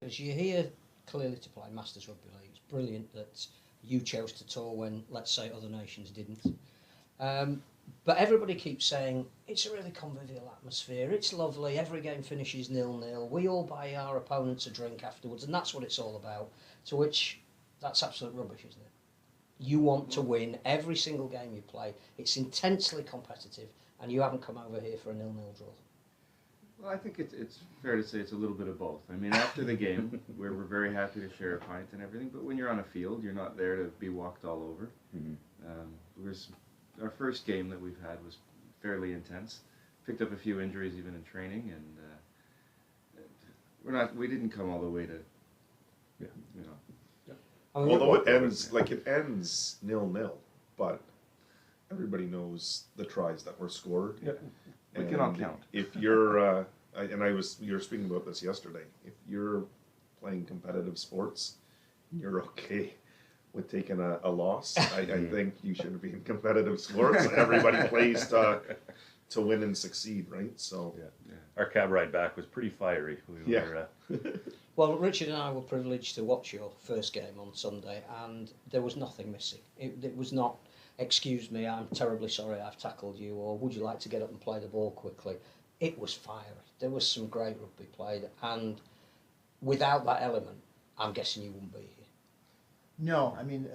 because you're here clearly to play Masters Rugby League. It's brilliant that you chose to tour when, let's say, other nations didn't. But everybody keeps saying, it's a really convivial atmosphere, it's lovely, every game finishes 0-0, we all buy our opponents a drink afterwards, and that's what it's all about. To which, that's absolute rubbish, isn't it? You want to win every single game you play. It's intensely competitive, and you haven't come over here for a 0-0 draw. Well, I think it's fair to say it's a little bit of both. I mean, after the game, we're very happy to share a pint and everything, but when you're on a field, you're not there to be walked all over. Our first game that we've had was fairly intense. Picked up a few injuries even in training, and we didn't come all the way to, you know. Although it ends 0-0, but everybody knows the tries that were scored. Yeah. We can all count. If you're, you were speaking about this yesterday. If you're playing competitive sports, you're okay with taking a loss. I think you shouldn't be in competitive sports. Everybody plays to win and succeed, right? So our cab ride back was pretty fiery. Well, Richard and I were privileged to watch your first game on Sunday, and there was nothing missing. It was not, excuse me, I'm terribly sorry I've tackled you, or would you like to get up and play the ball quickly? It was fiery. There was some great rugby played, and without that element, I'm guessing you wouldn't be here. No, I mean,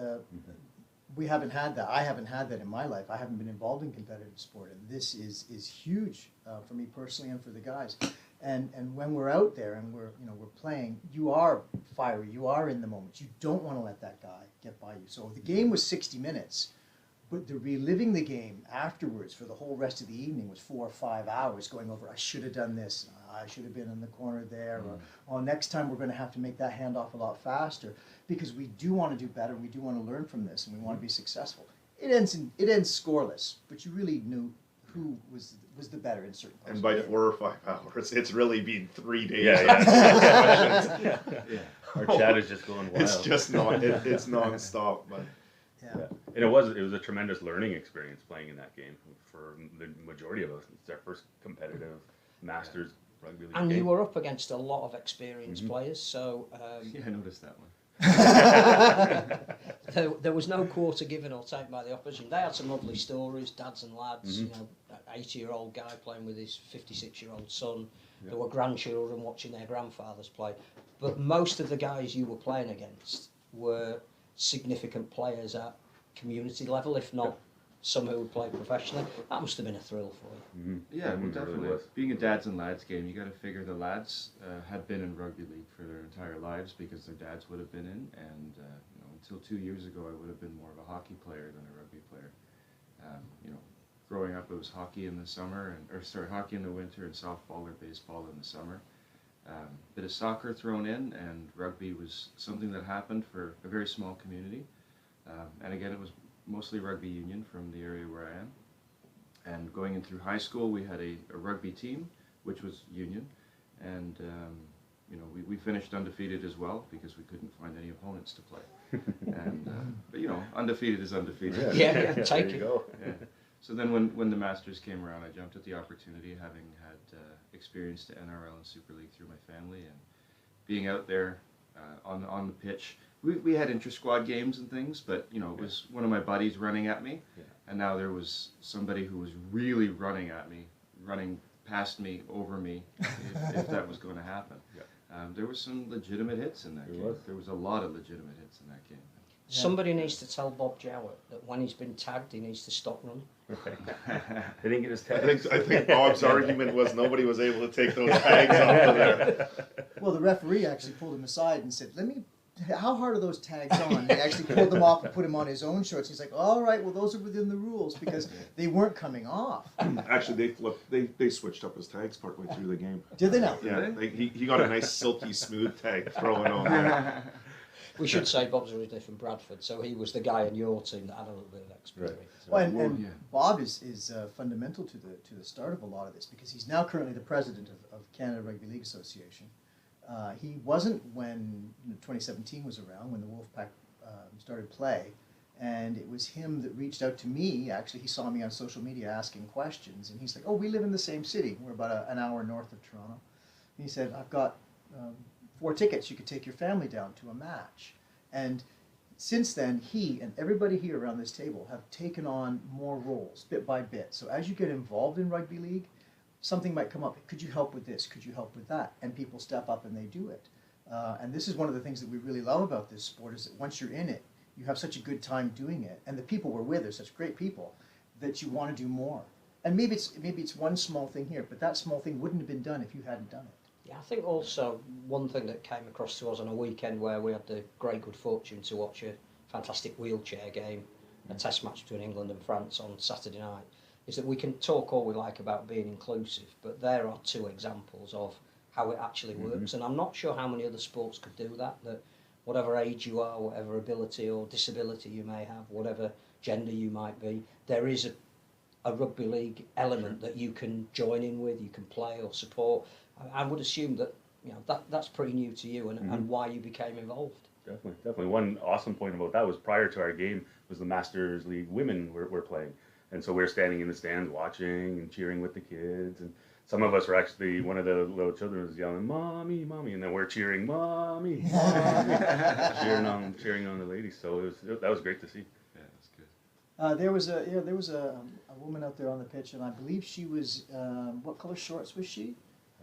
we haven't had that. I haven't had that in my life. I haven't been involved in competitive sport, and this is huge for me personally and for the guys. And when we're out there and we're playing, you are fiery. You are in the moment. You don't want to let that guy get by you. So the game was 60 minutes, but the reliving the game afterwards for the whole rest of the evening was 4 or 5 hours going over. I should have done this. I should have been in the corner there. Or next time we're going to have to make that handoff a lot faster, because we do want to do better. We do want to learn from this, and we want to be successful. It ends scoreless, but you really knew who was the better in certain parts. And by 4 or 5 hours, it's really been 3 days. Yeah. Our chat is just going wild. It's just it's non-stop. But and it was a tremendous learning experience playing in that game for the majority of us. It's our first competitive Masters Rugby League and game. you were up against a lot of experienced players, so I noticed that one. there was no quarter given or taken by the opposition. They had some lovely stories, dads and lads, you know, an 80-year-old guy playing with his 56-year-old son. There were grandchildren watching their grandfathers play. But most of the guys you were playing against were significant players at community level, if not some who would play professionally. That must have been a thrill for you. Yeah, well, definitely. Being a dads and lads game, you got to figure the lads had been in rugby league for their entire lives because their dads would have been in, and until 2 years ago, I would have been more of a hockey player than a rugby player. Growing up, it was hockey in the summer, hockey in the winter, and softball or baseball in the summer. Bit of soccer thrown in, and rugby was something that happened for a very small community. And again, it was mostly rugby union from the area where I am. And going in through high school, we had a rugby team, which was union, and we finished undefeated as well because we couldn't find any opponents to play. And but undefeated is undefeated. Yeah, take it. Yeah. So then when the Masters came around, I jumped at the opportunity, having had experience to NRL and Super League through my family, and being out there on the pitch. We had inter-squad games and things, but it was one of my buddies running at me, and now there was somebody who was really running at me, running past me, over me, if that was going to happen. There were some legitimate hits in that game. There was a lot of legitimate hits in that game. Somebody needs to tell Bob Jowett that when he's been tagged, he needs to stop running. They didn't get his tags. I think Bob's argument was nobody was able to take those tags off of there. Well, the referee actually pulled him aside and said, how hard are those tags on? He actually pulled them off and put them on his own shorts. He's like, all right, well, those are within the rules because they weren't coming off. Actually, they switched up his tags partway through the game. Did they now? Yeah, he got a nice silky smooth tag thrown on there. We should say Bob's originally from Bradford, so he was the guy in your team that had a little bit of experience. Well, and Bob is fundamental to the start of a lot of this because he's now currently the president of Canada Rugby League Association. He wasn't when 2017 was around, when the Wolfpack started play, and it was him that reached out to me. Actually, he saw me on social media asking questions, and he's like, oh, we live in the same city. We're about an hour north of Toronto. And he said, I've got 4 tickets, you could take your family down to a match. And since then, he and everybody here around this table have taken on more roles, bit by bit. So as you get involved in rugby league, something might come up. Could you help with this? Could you help with that? And people step up and they do it. And this is one of the things that we really love about this sport, is that once you're in it, you have such a good time doing it. And the people we're with are such great people that you want to do more. And maybe it's one small thing here, but that small thing wouldn't have been done if you hadn't done it. Yeah, I think also one thing that came across to us on a weekend where we had the great good fortune to watch a fantastic wheelchair game, a test match between England and France on Saturday night, is that we can talk all we like about being inclusive, but there are 2 examples of how it actually works. And I'm not sure how many other sports could do that, that whatever age you are, whatever ability or disability you may have, whatever gender you might be, there is a rugby league element that you can join in with, you can play or support. I would assume that that's pretty new to you, and why you became involved. Definitely. One awesome point about that was prior to our game was the Masters League women were playing, and so we were standing in the stands watching and cheering with the kids, and some of us were actually, one of the little children was yelling, "Mommy, mommy," and then we're cheering, "Mommy, mommy," cheering on the ladies. So that was great to see. Yeah, that's good. There was a woman out there on the pitch, and I believe she was what color shorts was she?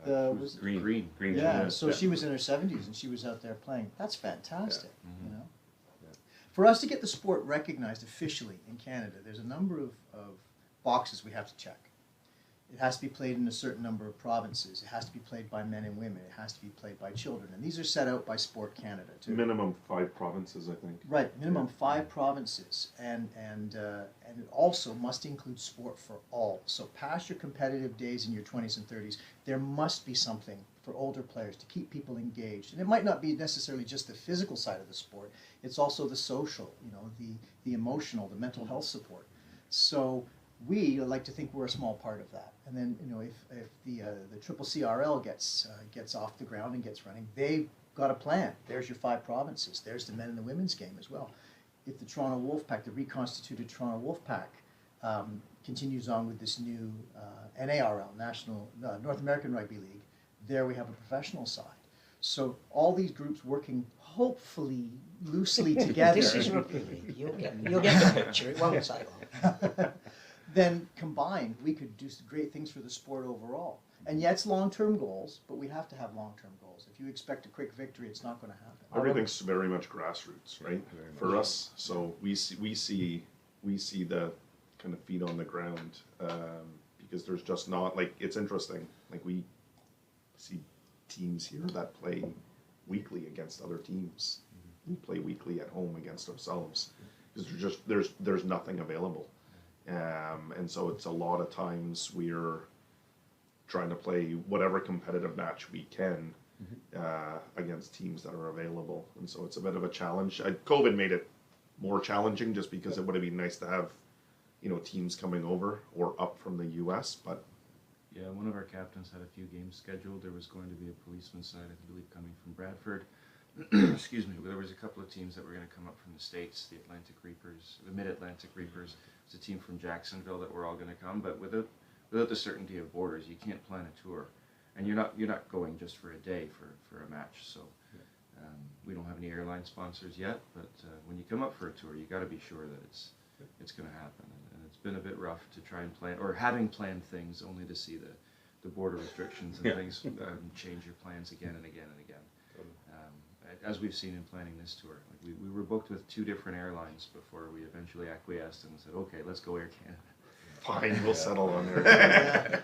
Was green. Yeah, so she was in her 70s and she was out there playing. That's fantastic, you know. Yeah. For us to get the sport recognized officially in Canada, there's a number of boxes we have to check. It has to be played in a certain number of provinces. It has to be played by men and women. It has to be played by children. And these are set out by Sport Canada, too. Minimum 5 provinces, I think. Right, minimum 5 provinces. And it also must include sport for all. So past your competitive days in your 20s and 30s, there must be something for older players to keep people engaged. And it might not be necessarily just the physical side of the sport. It's also the social, the emotional, the mental health support. So we like to think we're a small part of that. And then, if the Triple CRL gets off the ground and gets running, they've got a plan. There's your 5 provinces. There's the men and the women's game as well. If the Toronto Wolfpack, the reconstituted Toronto Wolfpack, continues on with this new NARL, North American Rugby League, there we have a professional side. So all these groups working hopefully loosely together. This is rugby league. You'll get the picture. It won't take long. Then combined, we could do some great things for the sport overall. And yeah, it's long-term goals, but we have to have long-term goals. If you expect a quick victory, it's not going to happen. Everything's very much grassroots, right? For us, so we see the kind of feet on the ground, because there's just not, like, it's interesting. Like, we see teams here that play weekly against other teams. We play weekly at home against ourselves because there's nothing available. And so it's a lot of times we're trying to play whatever competitive match we can against teams that are available. And so it's a bit of a challenge. COVID made it more challenging just because it would have been nice to have, teams coming over or up from the US, but yeah, one of our captains had a few games scheduled. There was going to be a policeman side, I believe, coming from Bradford. Excuse me. There was a couple of teams that were going to come up from the States, the Atlantic Reapers, the Mid-Atlantic Reapers. There's a team from Jacksonville that were all going to come, but without the certainty of borders, you can't plan a tour, and you're not going just for a day for a match. So we don't have any airline sponsors yet, but when you come up for a tour, you got to be sure that it's going to happen. And it's been a bit rough to try and plan, or having planned things only to see the border restrictions and things change your plans again and again and again. As we've seen in planning this tour, like we were booked with 2 different airlines before we eventually acquesced and said, okay, let's go Air Canada. fine, we'll settle on there.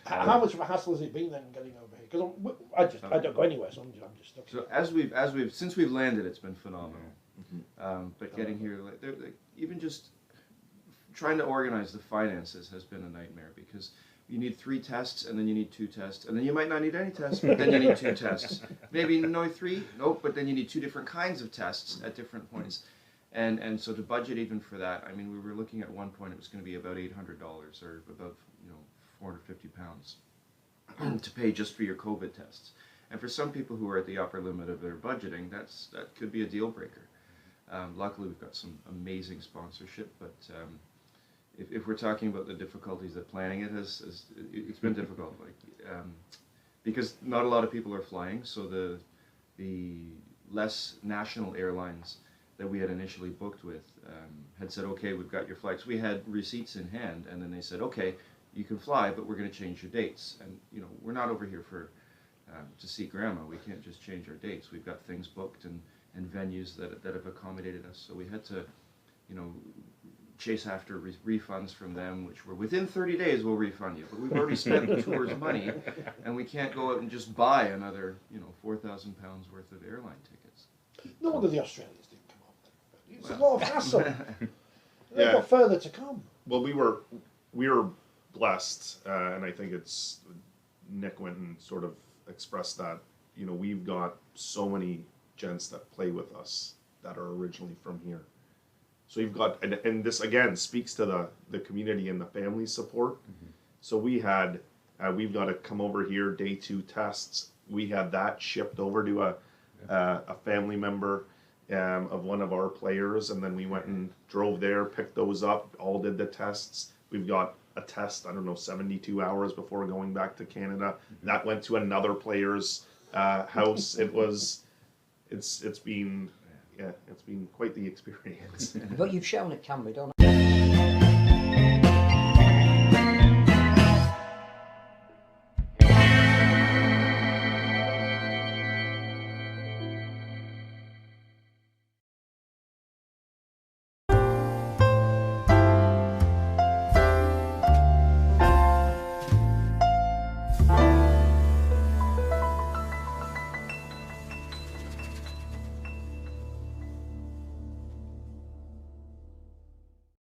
How much of a hassle has it been then getting over here? Because I don't go anywhere, so I'm just stuck. So since we've landed, it's been phenomenal. But getting here, even just trying to organize the finances has been a nightmare, because you need 3 tests, and then you need 2 tests, and then you might not need any tests, but then you need 2 tests. Maybe no 3, nope, but then you need 2 different kinds of tests at different points. And so to budget even for that, I mean, we were looking at one point it was going to be about $800 or about 450 pounds to pay just for your COVID tests. And for some people who are at the upper limit of their budgeting, that could be a deal breaker. Luckily, we've got some amazing sponsorship, but if we're talking about the difficulties that planning it it's been difficult, because not a lot of people are flying, so the less national airlines that we had initially booked with had said, okay, we've got your flights. We had receipts in hand, and then they said, okay, you can fly, but we're going to change your dates. And you know, we're not over here for to see grandma. We can't just change our dates. We've got things booked and venues that have accommodated us. So we had to, you know, chase after refunds from them, which were within 30 days we'll refund you. But we've already spent the tour's money, and we can't go out and just buy another, you know, £4,000 worth of airline tickets. No wonder the Australians didn't come up. It's Well. a lot of hassle. They've Yeah. got further to come. Well, we were blessed, and I think it's Nick went and sort of expressed that. You know, we've got so many gents that play with us that are originally from here. So you've got, and this again speaks to the community and the family support. So we've got to come over here, day 2 tests. We had that shipped over to a family member of one of our players, and then we went and drove there, picked those up, all did the tests. We've got a test, I don't know, 72 hours before going back to Canada. That went to another player's house. It's been quite the experience. But you've shown it can be done.